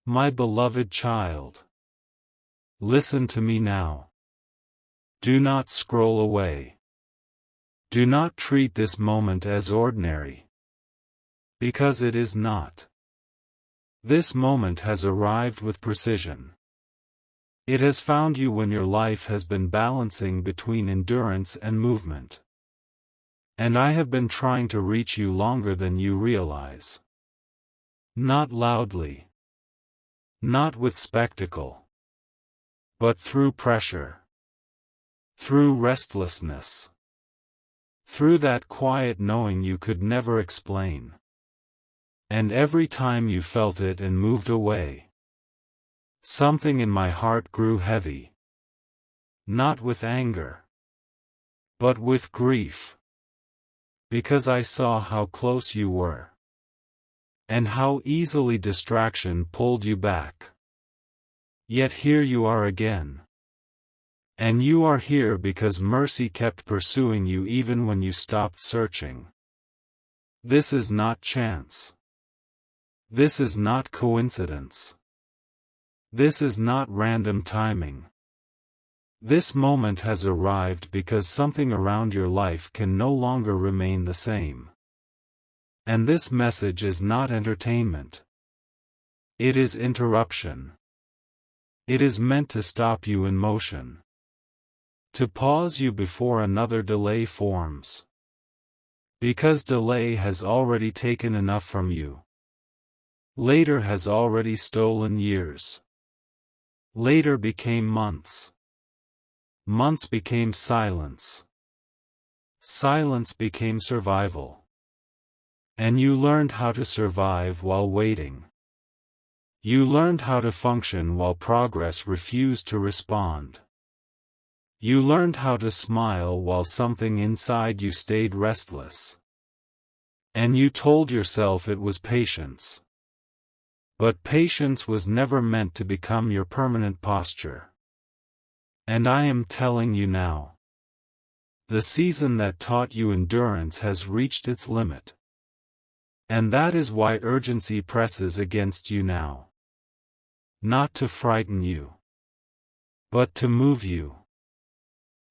My beloved child, listen to me now. Do not scroll away. Do not treat this moment as ordinary, because it is not. This moment has arrived with precision. It has found you when your life has been balancing between endurance and movement. And I have been trying to reach you longer than you realize. Not loudly. Not with spectacle. But through pressure. Through restlessness. Through that quiet knowing you could never explain. And every time you felt it and moved away, something in my heart grew heavy. Not with anger, but with grief. Because I saw how close you were. And how easily distraction pulled you back. Yet here you are again. And you are here because mercy kept pursuing you even when you stopped searching. This is not chance. This is not coincidence. This is not random timing. This moment has arrived because something around your life can no longer remain the same. And this message is not entertainment. It is interruption. It is meant to stop you in motion. To pause you before another delay forms. Because delay has already taken enough from you. Later has already stolen years. Later became months. Months became silence. Silence became survival. And you learned how to survive while waiting. You learned how to function while progress refused to respond. You learned how to smile while something inside you stayed restless. And you told yourself it was patience. But patience was never meant to become your permanent posture. And I am telling you now. The season that taught you endurance has reached its limit. And that is why urgency presses against you now. Not to frighten you, but to move you.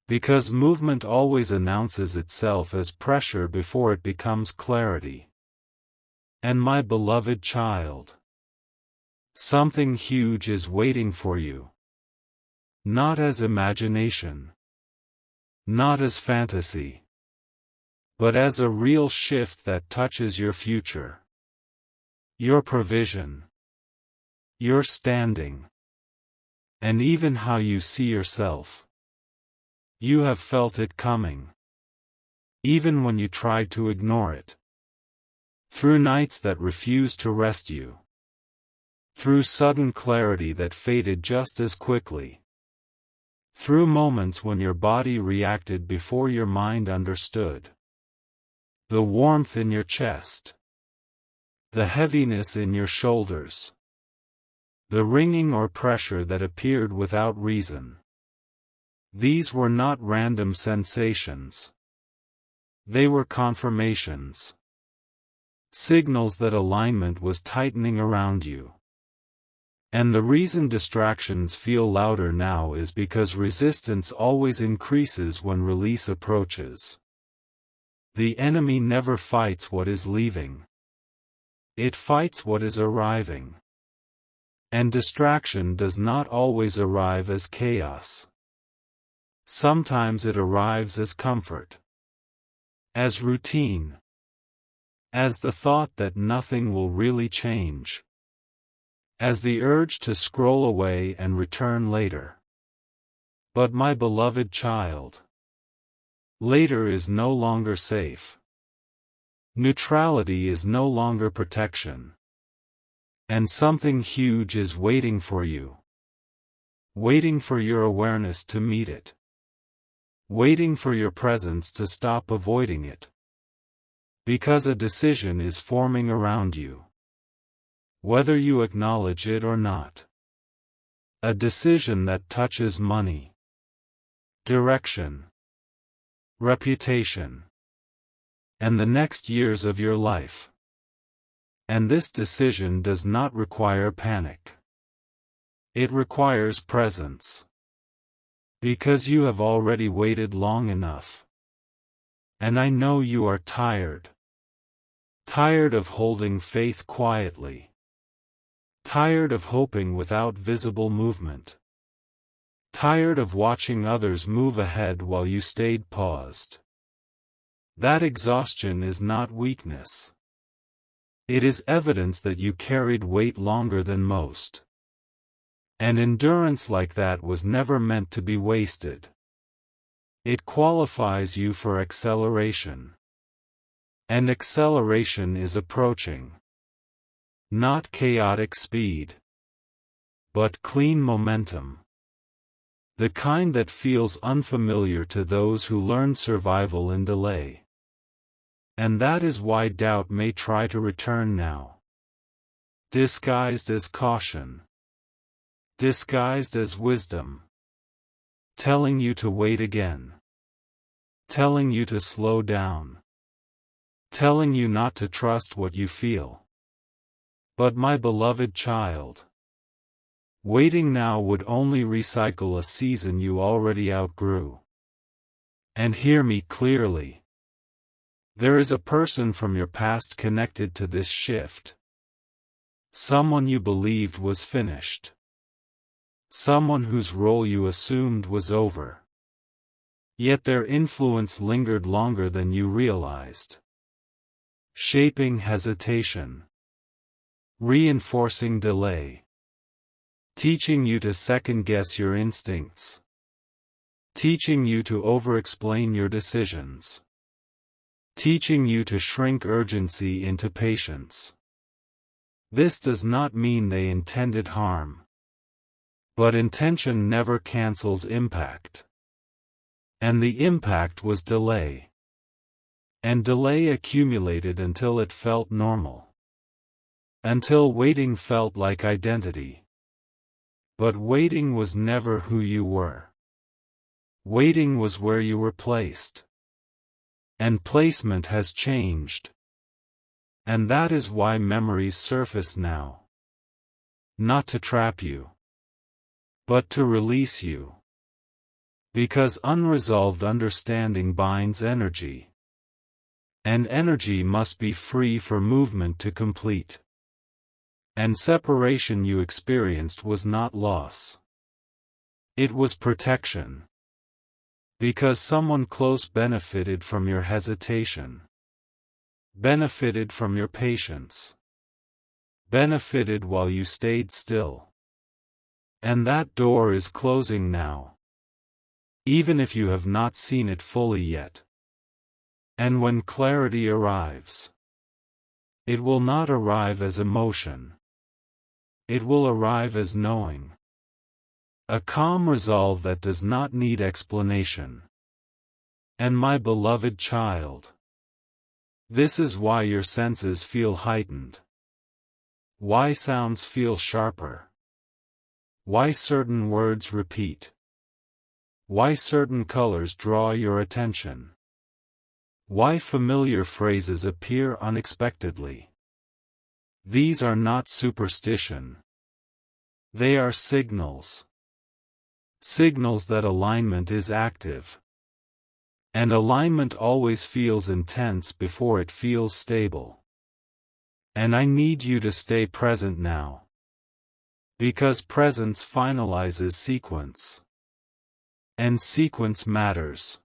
Because movement always announces itself as pressure before it becomes clarity. And my beloved child, something huge is waiting for you. Not as imagination. Not as fantasy. But as a real shift that touches your future. Your provision. Your standing. And even how you see yourself. You have felt it coming. Even when you tried to ignore it. Through nights that refused to rest you. Through sudden clarity that faded just as quickly. Through moments when your body reacted before your mind understood. The warmth in your chest. The heaviness in your shoulders. The ringing or pressure that appeared without reason. These were not random sensations. They were confirmations. Signals that alignment was tightening around you. And the reason distractions feel louder now is because resistance always increases when release approaches. The enemy never fights what is leaving. It fights what is arriving. And distraction does not always arrive as chaos. Sometimes it arrives as comfort. As routine. As the thought that nothing will really change. As the urge to scroll away and return later. But my beloved child, later is no longer safe. Neutrality is no longer protection. And something huge is waiting for you. Waiting for your awareness to meet it. Waiting for your presence to stop avoiding it. Because a decision is forming around you. Whether you acknowledge it or not. A decision that touches money. Direction. Reputation. And the next years of your life. And this decision does not require panic. It requires presence. Because you have already waited long enough. And I know you are tired. Tired of holding faith quietly. Tired of hoping without visible movement. Tired of watching others move ahead while you stayed paused. That exhaustion is not weakness. It is evidence that you carried weight longer than most. And endurance like that was never meant to be wasted. It qualifies you for acceleration. And acceleration is approaching. Not chaotic speed, but clean momentum. The kind that feels unfamiliar to those who learn survival in delay. And that is why doubt may try to return now. Disguised as caution. Disguised as wisdom. Telling you to wait again. Telling you to slow down. Telling you not to trust what you feel. But my beloved child, waiting now would only recycle a season you already outgrew. And hear me clearly. There is a person from your past connected to this shift. Someone you believed was finished. Someone whose role you assumed was over. Yet their influence lingered longer than you realized. Shaping hesitation. Reinforcing delay. Teaching you to second-guess your instincts. Teaching you to over-explain your decisions. Teaching you to shrink urgency into patience. This does not mean they intended harm. But intention never cancels impact. And the impact was delay. And delay accumulated until it felt normal. Until waiting felt like identity. But waiting was never who you were. Waiting was where you were placed. And placement has changed. And that is why memories surface now. Not to trap you. But to release you. Because unresolved understanding binds energy. And energy must be free for movement to complete. And separation you experienced was not loss. It was protection. Because someone close benefited from your hesitation. Benefited from your patience. Benefited while you stayed still. And that door is closing now. Even if you have not seen it fully yet. And when clarity arrives, it will not arrive as emotion. It will arrive as knowing. A calm resolve that does not need explanation. And my beloved child, this is why your senses feel heightened. Why sounds feel sharper. Why certain words repeat. Why certain colors draw your attention. Why familiar phrases appear unexpectedly. These are not superstition. They are signals. Signals that alignment is active. And alignment always feels intense before it feels stable. And I need you to stay present now. Because presence finalizes sequence. And sequence matters.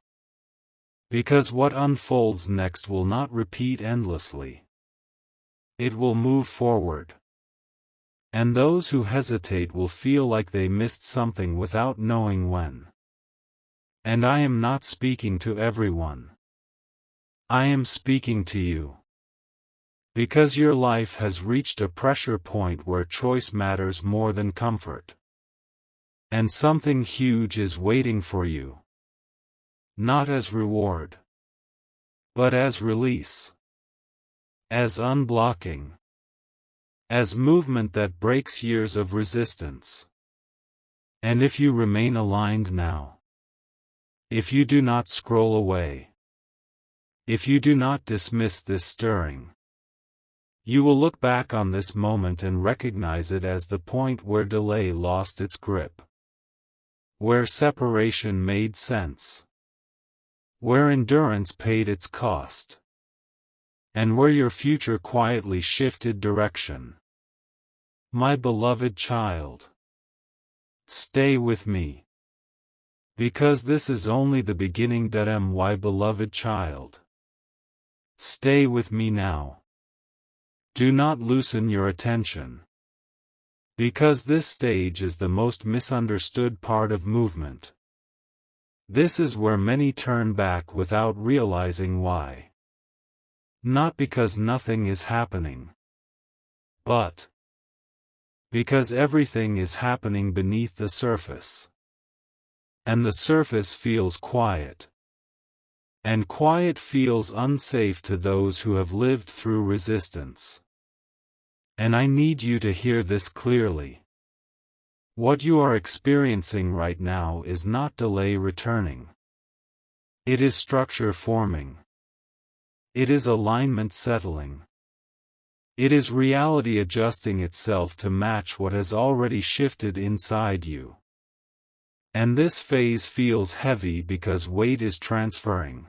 Because what unfolds next will not repeat endlessly. It will move forward. And those who hesitate will feel like they missed something without knowing when. And I am not speaking to everyone. I am speaking to you. Because your life has reached a pressure point where choice matters more than comfort. And something huge is waiting for you. Not as reward. But as release. As unblocking. As movement that breaks years of resistance. And if you remain aligned now. If you do not scroll away. If you do not dismiss this stirring. You will look back on this moment and recognize it as the point where delay lost its grip, where separation made sense, where endurance paid its cost, and where your future quietly shifted direction. My beloved child, stay with me, because this is only the beginning. My beloved child, stay with me now. Do not loosen your attention, because this stage is the most misunderstood part of movement. This is where many turn back without realizing why. Not because nothing is happening, but because everything is happening beneath the surface. And the surface feels quiet. And quiet feels unsafe to those who have lived through resistance. And I need you to hear this clearly. What you are experiencing right now is not delay returning. It is structure forming. It is alignment settling. It is reality adjusting itself to match what has already shifted inside you. And this phase feels heavy because weight is transferring.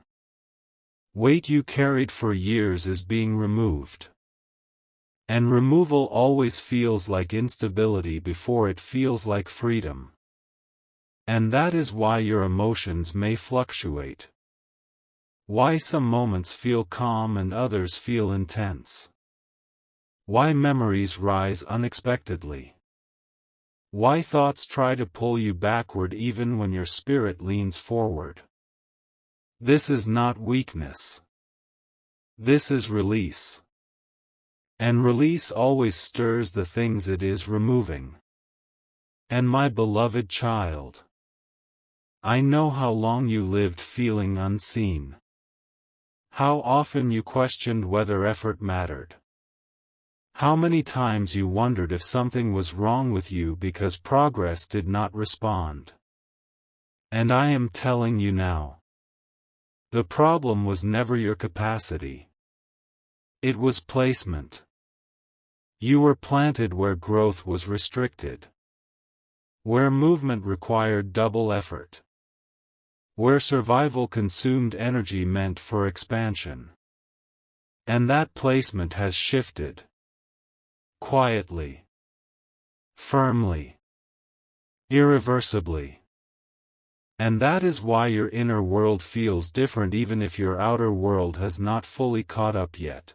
Weight you carried for years is being removed. And removal always feels like instability before it feels like freedom. And that is why your emotions may fluctuate. Why some moments feel calm and others feel intense. Why memories rise unexpectedly. Why thoughts try to pull you backward even when your spirit leans forward. This is not weakness. This is release. And release always stirs the things it is removing. And my beloved child, I know how long you lived feeling unseen. How often you questioned whether effort mattered. How many times you wondered if something was wrong with you because progress did not respond. And I am telling you now. The problem was never your capacity. It was placement. You were planted where growth was restricted. Where movement required double effort. Where survival consumed energy meant for expansion. And that placement has shifted. Quietly. Firmly. Irreversibly. And that is why your inner world feels different even if your outer world has not fully caught up yet.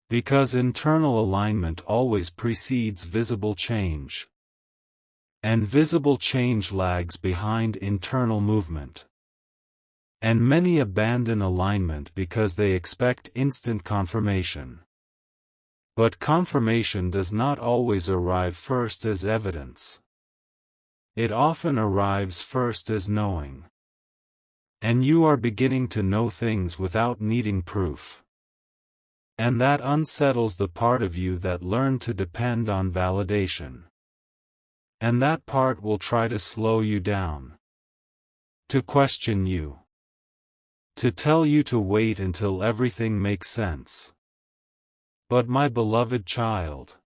Because internal alignment always precedes visible change. And visible change lags behind internal movement. And many abandon alignment because they expect instant confirmation. But confirmation does not always arrive first as evidence. It often arrives first as knowing. And you are beginning to know things without needing proof. And that unsettles the part of you that learned to depend on validation. And that part will try to slow you down. To question you. To tell you to wait until everything makes sense. But my beloved child,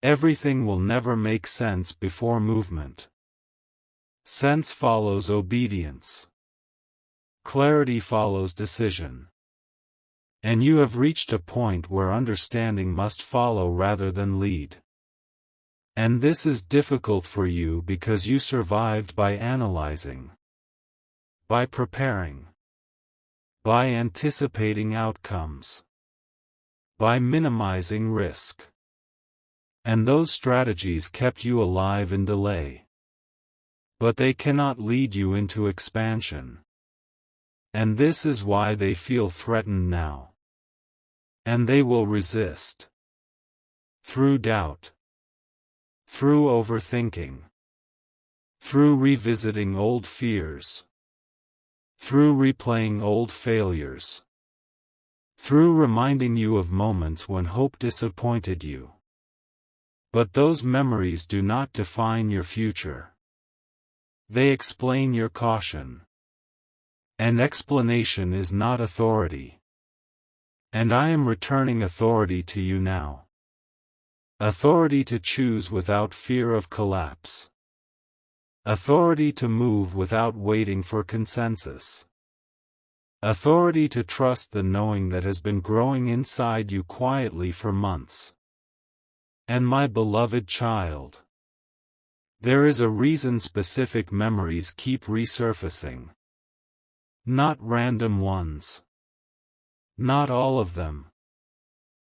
everything will never make sense before movement. Sense follows obedience. Clarity follows decision. And you have reached a point where understanding must follow rather than lead. And this is difficult for you because you survived by analyzing. By preparing. By anticipating outcomes. By minimizing risk. And those strategies kept you alive in delay. But they cannot lead you into expansion. And this is why they feel threatened now. And they will resist. Through doubt. Through overthinking. Through revisiting old fears. Through replaying old failures. Through reminding you of moments when hope disappointed you. But those memories do not define your future. They explain your caution. And explanation is not authority. And I am returning authority to you now. Authority to choose without fear of collapse. Authority to move without waiting for consensus. Authority to trust the knowing that has been growing inside you quietly for months. And my beloved child, there is a reason specific memories keep resurfacing. Not random ones. Not all of them.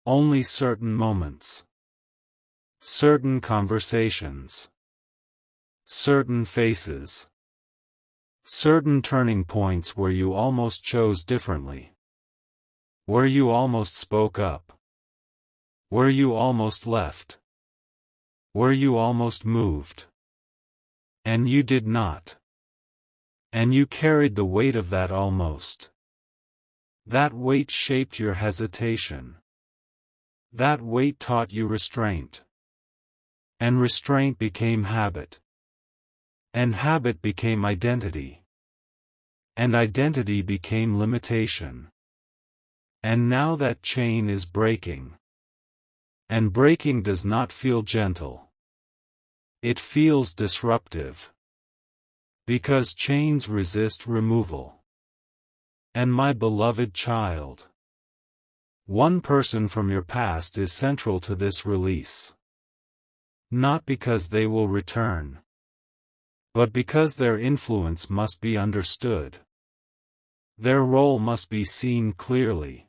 Only certain moments. Certain conversations. Certain faces. Certain turning points where you almost chose differently. Where you almost spoke up. Where you almost left. Where you almost moved. And you did not. And you carried the weight of that almost. That weight shaped your hesitation. That weight taught you restraint. And restraint became habit. And habit became identity. And identity became limitation. And now that chain is breaking. And breaking does not feel gentle. It feels disruptive. Because chains resist removal. And my beloved child, one person from your past is central to this release. Not because they will return, but because their influence must be understood. Their role must be seen clearly.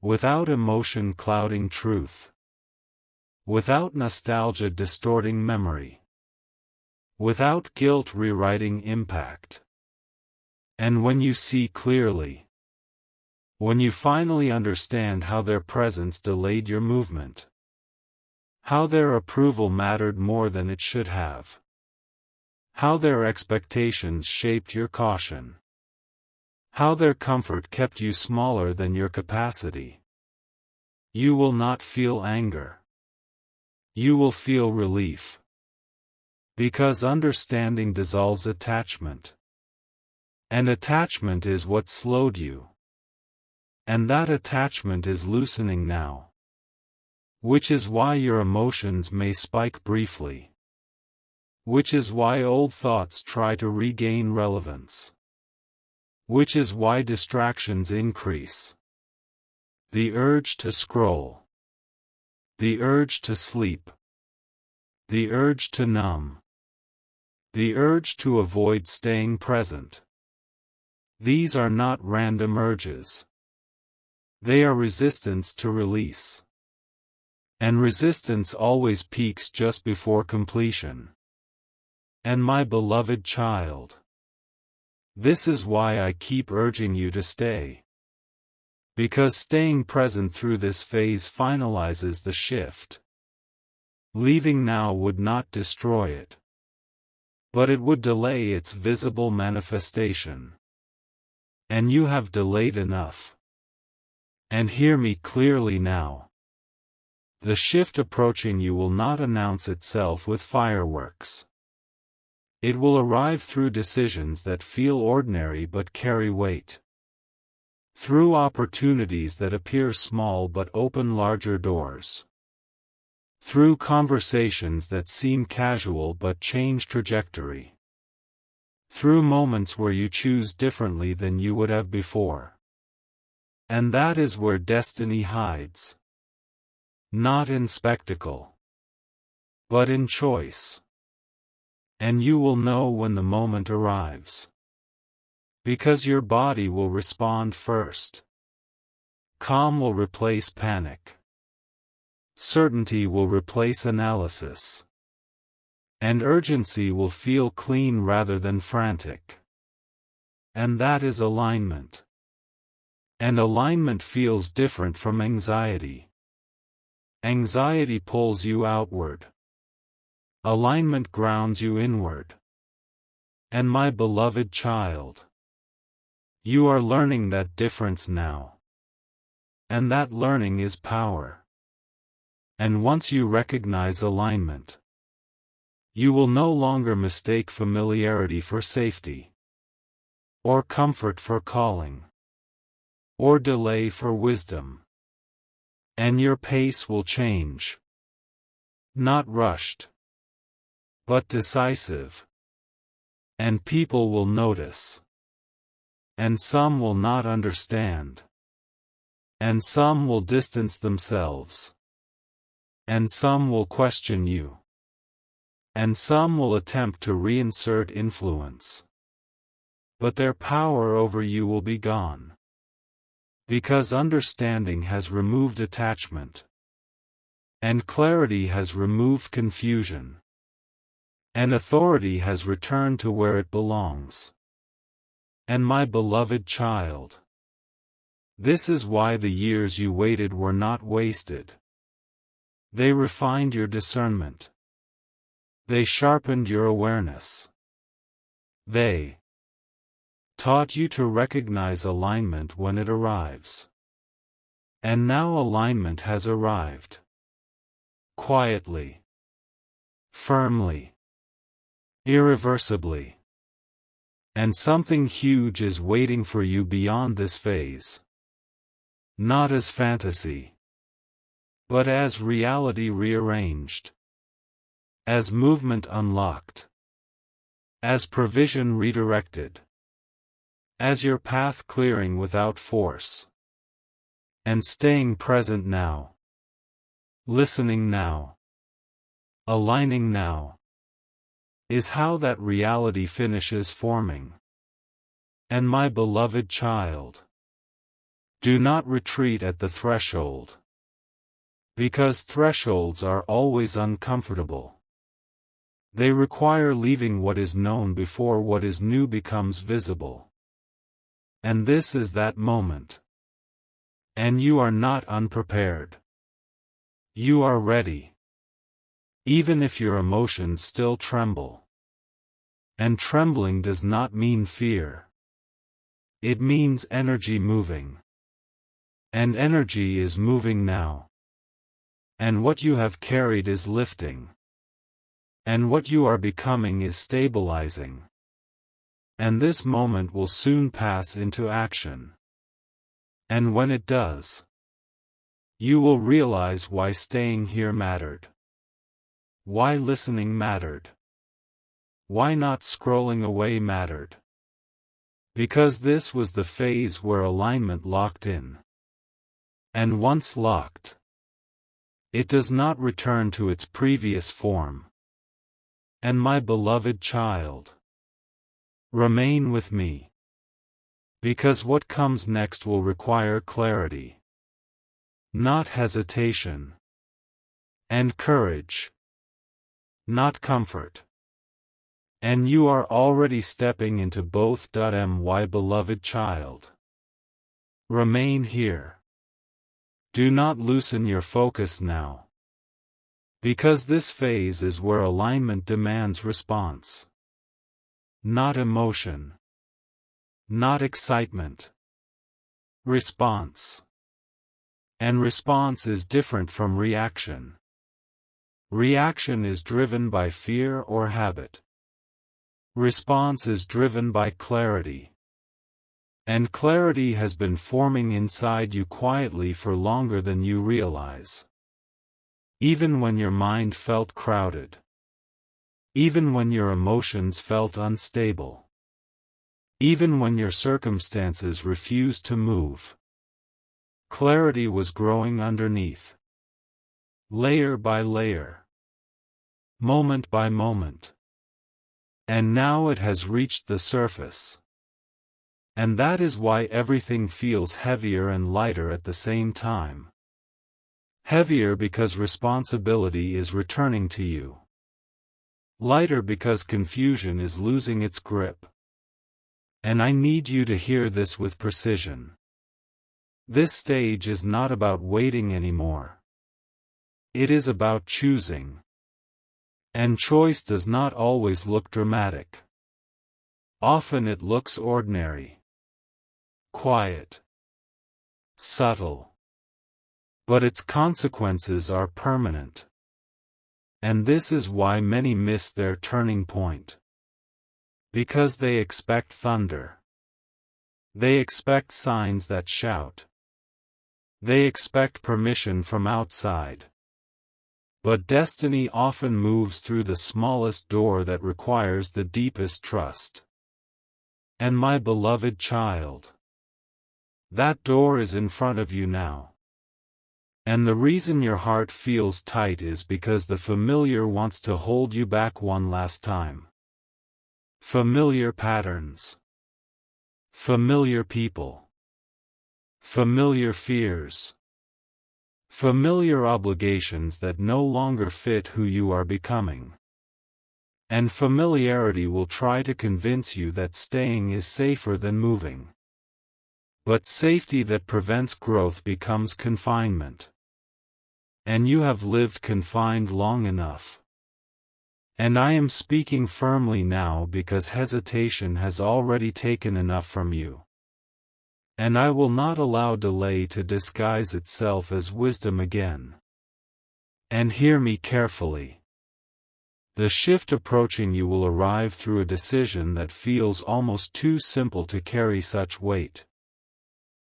Without emotion clouding truth. Without nostalgia distorting memory. Without guilt rewriting impact. And when you see clearly, when you finally understand how their presence delayed your movement, how their approval mattered more than it should have, how their expectations shaped your caution, how their comfort kept you smaller than your capacity, you will not feel anger. You will feel relief. Because understanding dissolves attachment. And attachment is what slowed you. And that attachment is loosening now. Which is why your emotions may spike briefly. Which is why old thoughts try to regain relevance. Which is why distractions increase. The urge to scroll. The urge to sleep. The urge to numb. The urge to avoid staying present. These are not random urges. They are resistance to release. And resistance always peaks just before completion. And my beloved child, this is why I keep urging you to stay. Because staying present through this phase finalizes the shift. Leaving now would not destroy it. But it would delay its visible manifestation. And you have delayed enough. And hear me clearly now. The shift approaching you will not announce itself with fireworks. It will arrive through decisions that feel ordinary but carry weight. Through opportunities that appear small but open larger doors. Through conversations that seem casual but change trajectory. Through moments where you choose differently than you would have before. And that is where destiny hides. Not in spectacle, but in choice. And you will know when the moment arrives. Because your body will respond first. Calm will replace panic. Certainty will replace analysis. And urgency will feel clean rather than frantic. And that is alignment. And alignment feels different from anxiety. Anxiety pulls you outward. Alignment grounds you inward. And my beloved child, you are learning that difference now. And that learning is power. And once you recognize alignment, you will no longer mistake familiarity for safety. Or comfort for calling. or delay for wisdom. And your pace will change. Not rushed, but decisive. And people will notice. And some will not understand. And some will distance themselves. And some will question you. And some will attempt to reinsert influence. But their power over you will be gone. Because understanding has removed attachment. And clarity has removed confusion. And authority has returned to where it belongs. And my beloved child, this is why the years you waited were not wasted. They refined your discernment. They sharpened your awareness. They taught you to recognize alignment when it arrives. And now alignment has arrived. Quietly. Firmly. Irreversibly. And something huge is waiting for you beyond this phase. Not as fantasy, but as reality rearranged. As movement unlocked. As provision redirected. As your path clearing without force. And staying present now. Listening now. Aligning now. Is how that reality finishes forming. And my beloved child, do not retreat at the threshold. Because thresholds are always uncomfortable. They require leaving what is known before what is new becomes visible. And this is that moment. And you are not unprepared. You are ready. Even if your emotions still tremble. And trembling does not mean fear. It means energy moving. And energy is moving now. And what you have carried is lifting. And what you are becoming is stabilizing. And this moment will soon pass into action. And when it does, you will realize why staying here mattered. Why listening mattered. Why not scrolling away mattered. Because this was the phase where alignment locked in. And once locked, it does not return to its previous form. And my beloved child, remain with me. Because what comes next will require clarity. Not hesitation. And courage. Not comfort. And you are already stepping into both. My beloved child, remain here. Do not loosen your focus now. Because this phase is where alignment demands response. Not emotion. Not excitement. Response. And response is different from reaction. Reaction is driven by fear or habit. Response is driven by clarity. And clarity has been forming inside you quietly for longer than you realize. Even when your mind felt crowded. Even when your emotions felt unstable. Even when your circumstances refused to move. Clarity was growing underneath. Layer by layer. Moment by moment. And now it has reached the surface. And that is why everything feels heavier and lighter at the same time. Heavier because responsibility is returning to you. Lighter because confusion is losing its grip. And I need you to hear this with precision. This stage is not about waiting anymore. It is about choosing. And choice does not always look dramatic. Often it looks ordinary. Quiet. Subtle. But its consequences are permanent. And this is why many miss their turning point. Because they expect thunder. They expect signs that shout. They expect permission from outside. But destiny often moves through the smallest door that requires the deepest trust. And my beloved child, that door is in front of you now. And the reason your heart feels tight is because the familiar wants to hold you back one last time. Familiar patterns. Familiar people. Familiar fears. Familiar obligations that no longer fit who you are becoming. And familiarity will try to convince you that staying is safer than moving. But safety that prevents growth becomes confinement. And you have lived confined long enough. And I am speaking firmly now because hesitation has already taken enough from you. And I will not allow delay to disguise itself as wisdom again. And hear me carefully. The shift approaching you will arrive through a decision that feels almost too simple to carry such weight.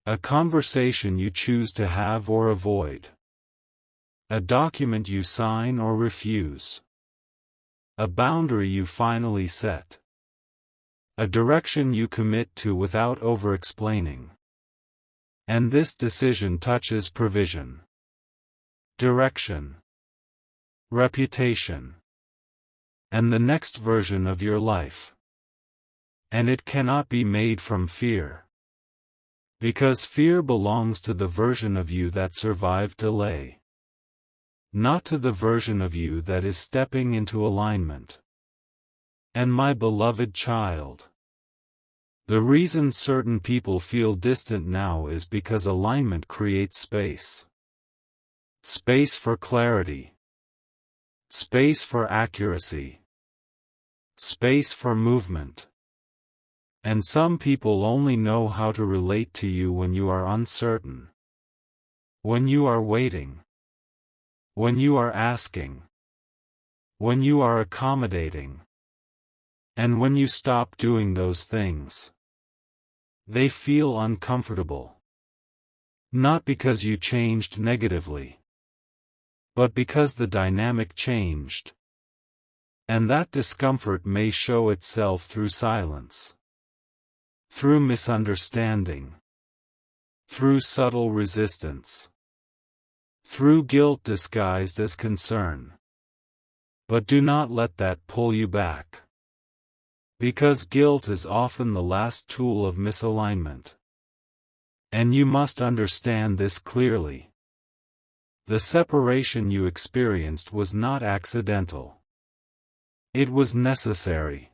A conversation you choose to have or avoid. A document you sign or refuse. A boundary you finally set. A direction you commit to without over-explaining. And this decision touches provision, direction, reputation, and the next version of your life. And it cannot be made from fear. Because fear belongs to the version of you that survived delay. Not to the version of you that is stepping into alignment. And my beloved child, the reason certain people feel distant now is because alignment creates space. Space for clarity. Space for accuracy. Space for movement. And some people only know how to relate to you when you are uncertain. When you are waiting. When you are asking. When you are accommodating. And when you stop doing those things. They feel uncomfortable. Not because you changed negatively. But because the dynamic changed. And that discomfort may show itself through silence. Through misunderstanding. Through subtle resistance. Through guilt disguised as concern. But do not let that pull you back. Because guilt is often the last tool of misalignment. And you must understand this clearly. The separation you experienced was not accidental. It was necessary.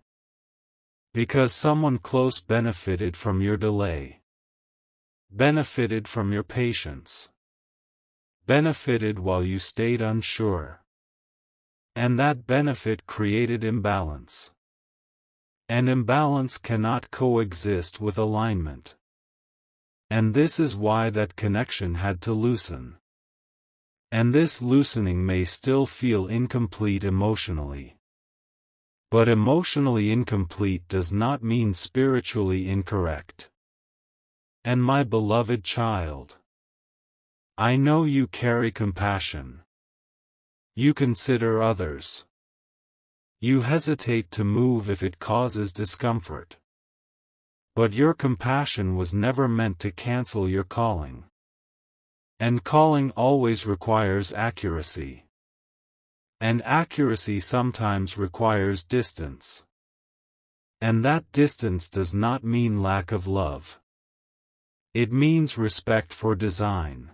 Because someone close benefited from your delay. Benefited from your patience. Benefited while you stayed unsure. And that benefit created imbalance. And imbalance cannot coexist with alignment. And this is why that connection had to loosen. And this loosening may still feel incomplete emotionally. But emotionally incomplete does not mean spiritually incorrect. And my beloved child, I know you carry compassion. You consider others. You hesitate to move if it causes discomfort. But your compassion was never meant to cancel your calling. And calling always requires accuracy. And accuracy sometimes requires distance. And that distance does not mean lack of love. It means respect for design.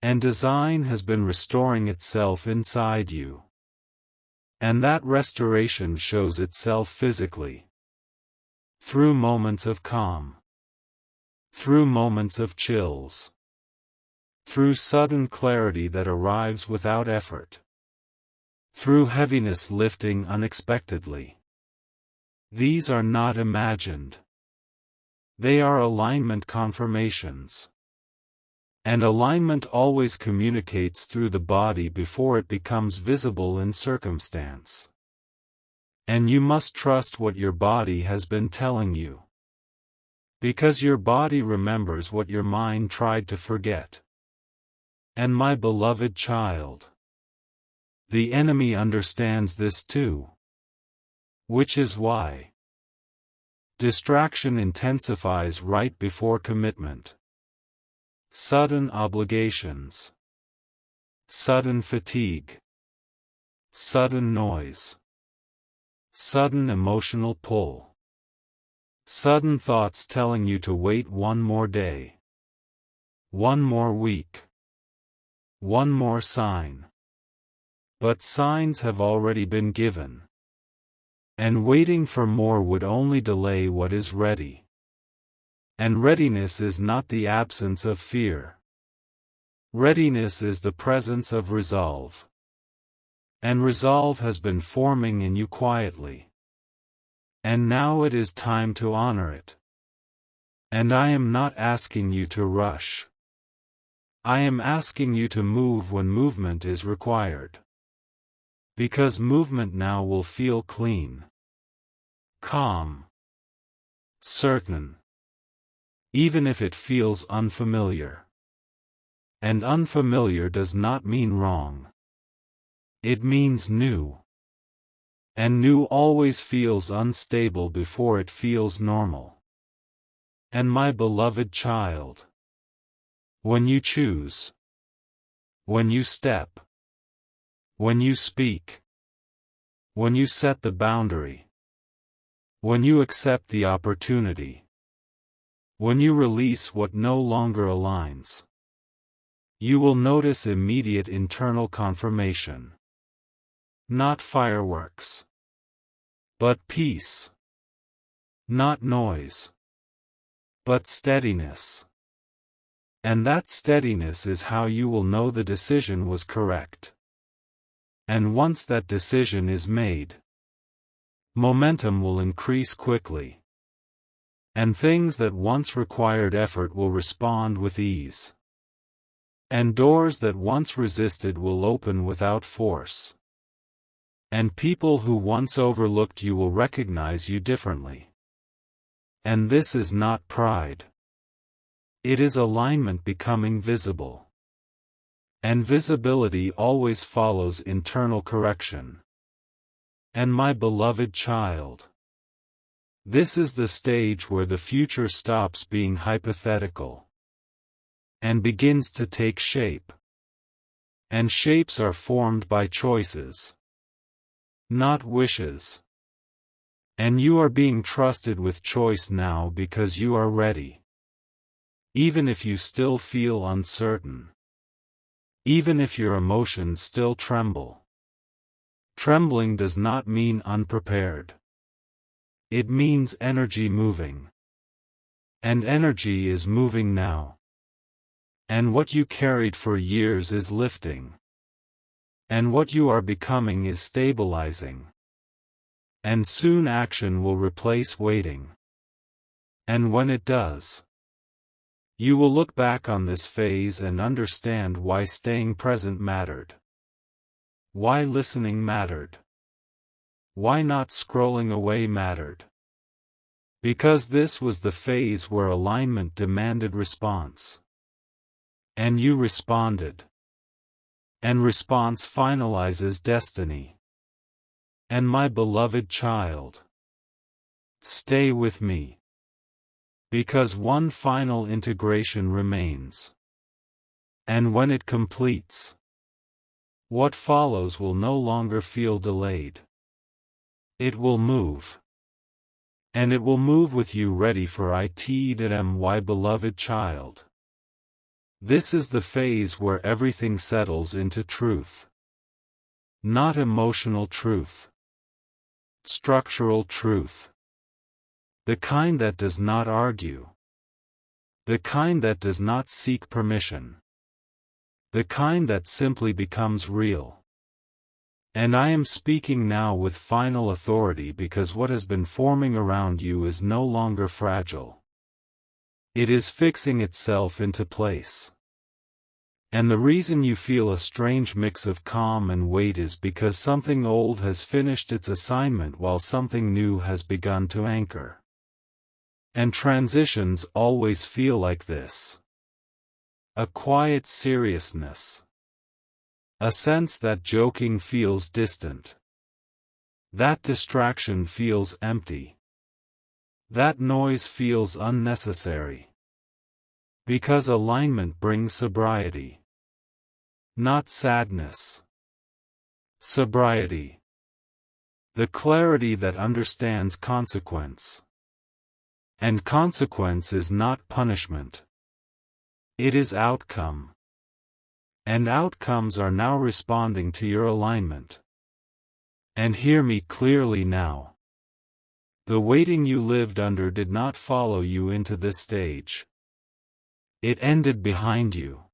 And design has been restoring itself inside you. And that restoration shows itself physically. Through moments of calm. Through moments of chills. Through sudden clarity that arrives without effort. Through heaviness lifting unexpectedly. These are not imagined. They are alignment confirmations. And alignment always communicates through the body before it becomes visible in circumstance. And you must trust what your body has been telling you. Because your body remembers what your mind tried to forget. And my beloved child, the enemy understands this too. Which is why distraction intensifies right before commitment. Sudden obligations. Sudden fatigue. Sudden noise. Sudden emotional pull. Sudden thoughts telling you to wait one more day. One more week. One more sign. But signs have already been given. And waiting for more would only delay what is ready. And readiness is not the absence of fear. Readiness is the presence of resolve. And resolve has been forming in you quietly. And now it is time to honor it. And I am not asking you to rush. I am asking you to move when movement is required. Because movement now will feel clean, calm, certain, even if it feels unfamiliar. And unfamiliar does not mean wrong. It means new. And new always feels unstable before it feels normal. And my beloved child, when you choose, when you step, when you speak, when you set the boundary, when you accept the opportunity, when you release what no longer aligns, you will notice immediate internal confirmation. Not fireworks, but peace. Not noise, but steadiness. And that steadiness is how you will know the decision was correct. And once that decision is made, momentum will increase quickly. And things that once required effort will respond with ease. And doors that once resisted will open without force. And people who once overlooked you will recognize you differently. And this is not pride. It is alignment becoming visible. And visibility always follows internal correction. And my beloved child, this is the stage where the future stops being hypothetical and begins to take shape. And shapes are formed by choices, not wishes. And you are being trusted with choice now because you are ready. Even if you still feel uncertain. Even if your emotions still tremble. Trembling does not mean unprepared. It means energy moving. And energy is moving now. And what you carried for years is lifting. And what you are becoming is stabilizing. And soon action will replace waiting. And when it does, you will look back on this phase and understand why staying present mattered. Why listening mattered. Why not scrolling away mattered. Because this was the phase where alignment demanded response. And you responded. And response finalizes destiny. And my beloved child, stay with me. Because one final integration remains. And when it completes, what follows will no longer feel delayed. It will move. And it will move with you ready for my beloved child. This is the phase where everything settles into truth. Not emotional truth. Structural truth. The kind that does not argue. The kind that does not seek permission. The kind that simply becomes real. And I am speaking now with final authority because what has been forming around you is no longer fragile. It is fixing itself into place. And the reason you feel a strange mix of calm and weight is because something old has finished its assignment while something new has begun to anchor. And transitions always feel like this. A quiet seriousness. A sense that joking feels distant. That distraction feels empty. That noise feels unnecessary. Because alignment brings sobriety. Not sadness. Sobriety. The clarity that understands consequence. And consequence is not punishment. It is outcome. And outcomes are now responding to your alignment. And hear me clearly now. The waiting you lived under did not follow you into this stage. It ended behind you.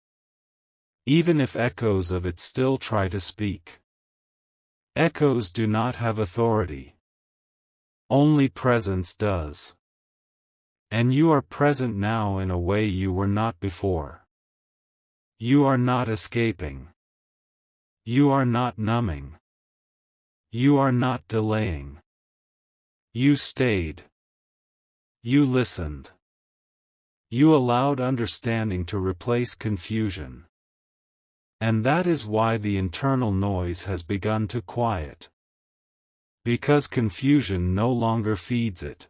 Even if echoes of it still try to speak. Echoes do not have authority. Only presence does. And you are present now in a way you were not before. You are not escaping. You are not numbing. You are not delaying. You stayed. You listened. You allowed understanding to replace confusion. And that is why the internal noise has begun to quiet. Because confusion no longer feeds it.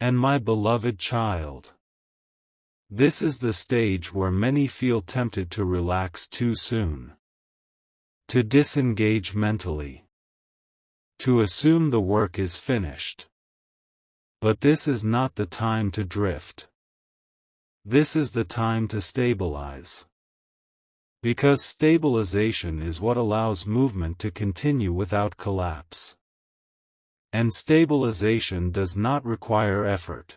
And my beloved child, this is the stage where many feel tempted to relax too soon. To disengage mentally. To assume the work is finished. But this is not the time to drift. This is the time to stabilize. Because stabilization is what allows movement to continue without collapse. And stabilization does not require effort.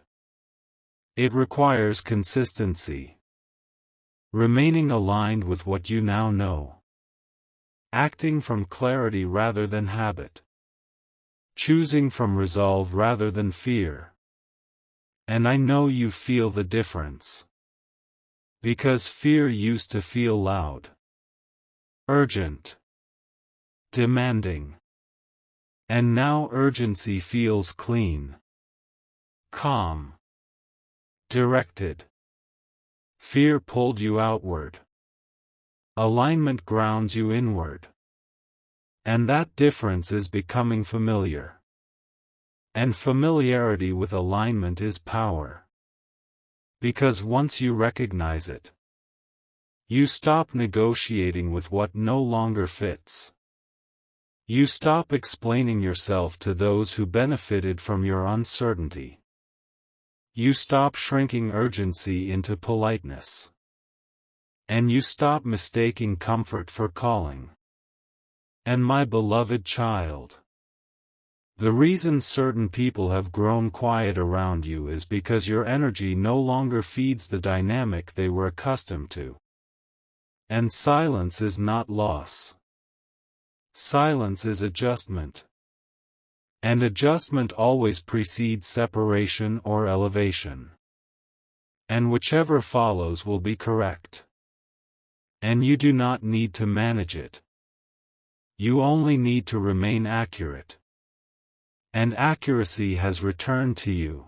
It requires consistency. Remaining aligned with what you now know. Acting from clarity rather than habit. Choosing from resolve rather than fear. And I know you feel the difference. Because fear used to feel loud. Urgent. Demanding. And now urgency feels clean. Calm. Directed. Fear pulled you outward. Alignment grounds you inward. And that difference is becoming familiar. And familiarity with alignment is power. Because once you recognize it, you stop negotiating with what no longer fits. You stop explaining yourself to those who benefited from your uncertainty. You stop shrinking urgency into politeness. And you stop mistaking comfort for calling. And my beloved child, the reason certain people have grown quiet around you is because your energy no longer feeds the dynamic they were accustomed to. And silence is not loss. Silence is adjustment. And adjustment always precedes separation or elevation. And whichever follows will be correct. And you do not need to manage it. You only need to remain accurate. And accuracy has returned to you.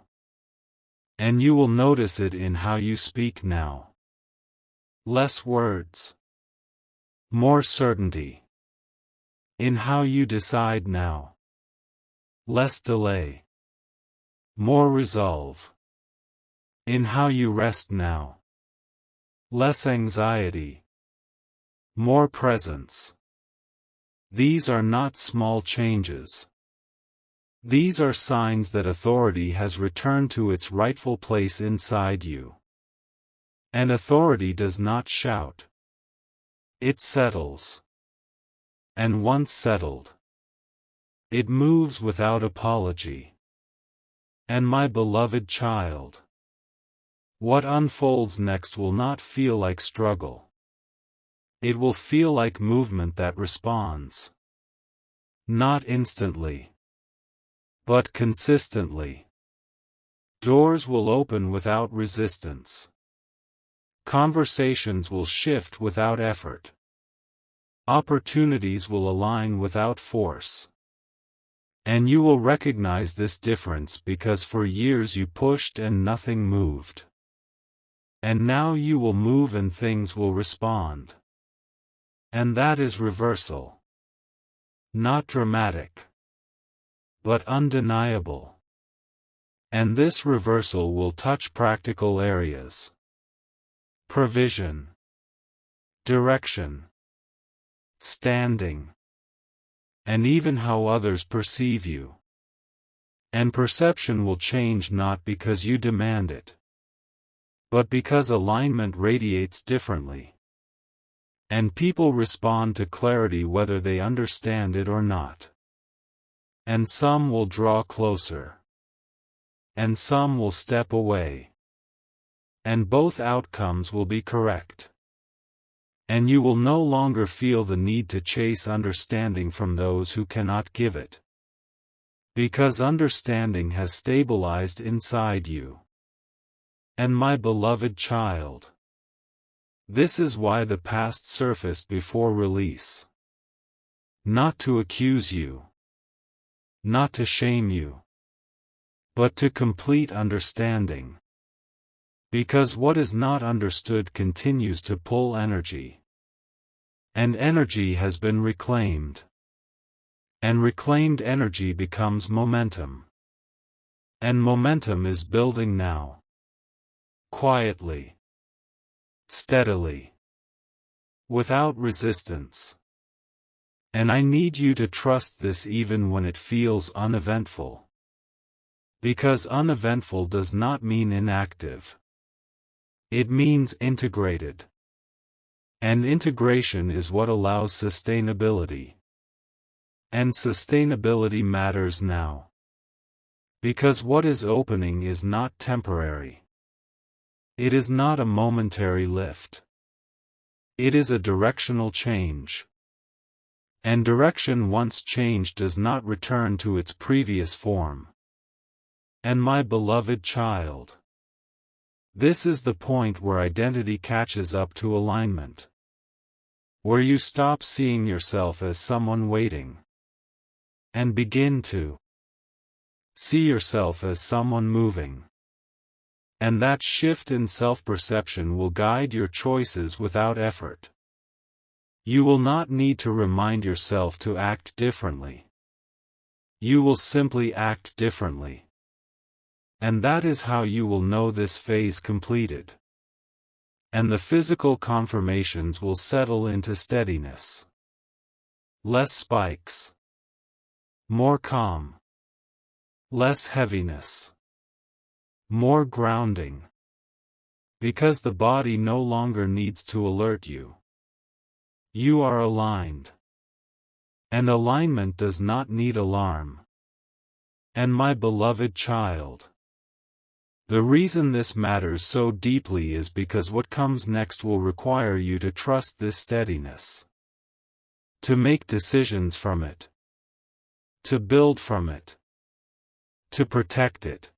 And you will notice it in how you speak now. Less words. More certainty. In how you decide now. Less delay. More resolve. In how you rest now. Less anxiety. More presence. These are not small changes. These are signs that authority has returned to its rightful place inside you. And authority does not shout. It settles. And once settled, it moves without apology. And my beloved child, what unfolds next will not feel like struggle. It will feel like movement that responds. Not instantly, but consistently. Doors will open without resistance. Conversations will shift without effort. Opportunities will align without force. And you will recognize this difference because for years you pushed and nothing moved. And now you will move and things will respond. And that is reversal. Not dramatic, but undeniable. And this reversal will touch practical areas. Provision, direction, standing, and even how others perceive you. And perception will change not because you demand it, but because alignment radiates differently. And people respond to clarity whether they understand it or not. And some will draw closer. And some will step away. And both outcomes will be correct. And you will no longer feel the need to chase understanding from those who cannot give it. Because understanding has stabilized inside you. And my beloved child, this is why the past surfaced before release. Not to accuse you. Not to shame you. But to complete understanding. Because what is not understood continues to pull energy. And energy has been reclaimed. And reclaimed energy becomes momentum. And momentum is building now. Quietly. Steadily. Without resistance. And I need you to trust this even when it feels uneventful. Because uneventful does not mean inactive. It means integrated. And integration is what allows sustainability. And sustainability matters now. Because what is opening is not temporary. It is not a momentary lift. It is a directional change. And direction once changed does not return to its previous form. And my beloved child, this is the point where identity catches up to alignment. Where you stop seeing yourself as someone waiting. And begin to see yourself as someone moving. And that shift in self-perception will guide your choices without effort. You will not need to remind yourself to act differently. You will simply act differently. And that is how you will know this phase completed. And the physical confirmations will settle into steadiness. Less spikes. More calm. Less heaviness. More grounding. Because the body no longer needs to alert you. You are aligned. And alignment does not need alarm. And my beloved child, the reason this matters so deeply is because what comes next will require you to trust this steadiness. To make decisions from it. To build from it. To protect it.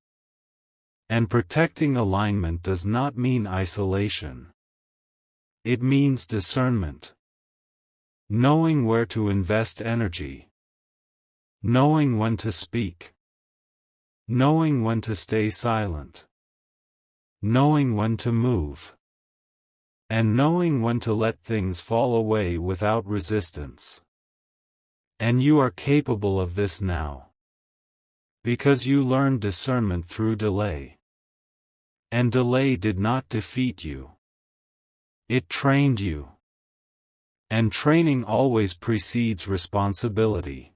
And protecting alignment does not mean isolation. It means discernment. Knowing where to invest energy. Knowing when to speak. Knowing when to stay silent. Knowing when to move. And knowing when to let things fall away without resistance. And you are capable of this now. Because you learned discernment through delay. And delay did not defeat you. It trained you. And training always precedes responsibility.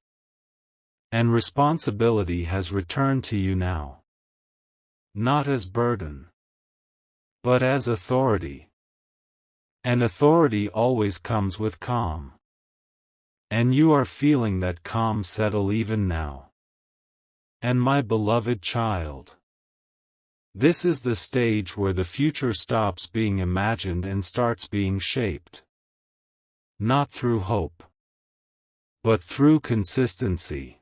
And responsibility has returned to you now. Not as burden. But as authority. And authority always comes with calm. And you are feeling that calm settle even now. And my beloved child, this is the stage where the future stops being imagined and starts being shaped. Not through hope. But through consistency.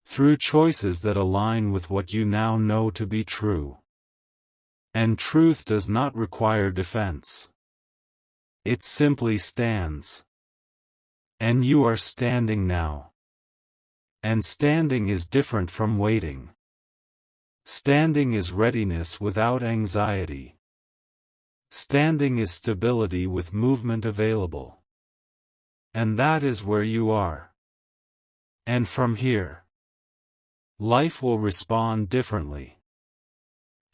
Through choices that align with what you now know to be true. And truth does not require defense. It simply stands. And you are standing now. And standing is different from waiting. Standing is readiness without anxiety. Standing is stability with movement available. And that is where you are. And from here, life will respond differently.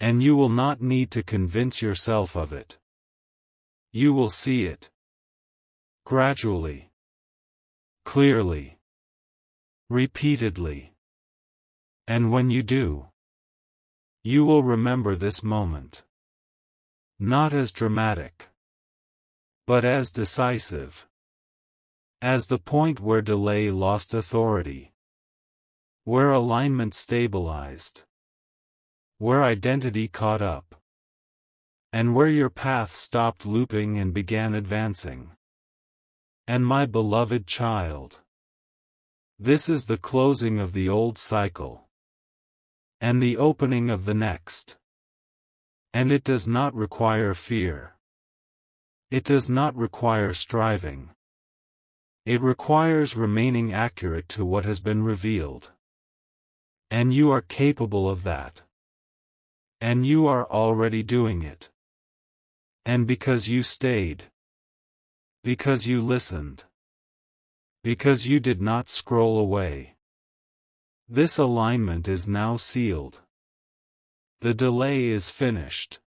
And you will not need to convince yourself of it. You will see it. Gradually. Clearly. Repeatedly. And when you do, you will remember this moment. Not as dramatic, but as decisive. As the point where delay lost authority. Where alignment stabilized. Where identity caught up. And where your path stopped looping and began advancing. And my beloved child, this is the closing of the old cycle. And the opening of the next. And it does not require fear. It does not require striving. It requires remaining accurate to what has been revealed. And you are capable of that. And you are already doing it. And because you stayed. Because you listened. Because you did not scroll away. This alignment is now sealed. The delay is finished.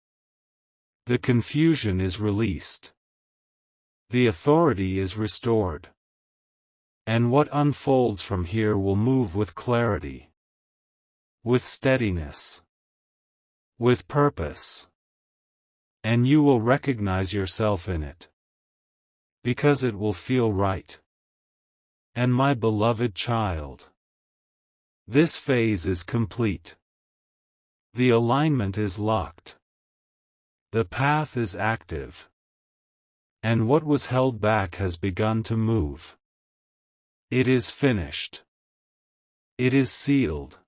The confusion is released. The authority is restored. And what unfolds from here will move with clarity. With steadiness. With purpose. And you will recognize yourself in it. Because it will feel right. And my beloved child, this phase is complete. The alignment is locked. The path is active. And what was held back has begun to move. It is finished. It is sealed.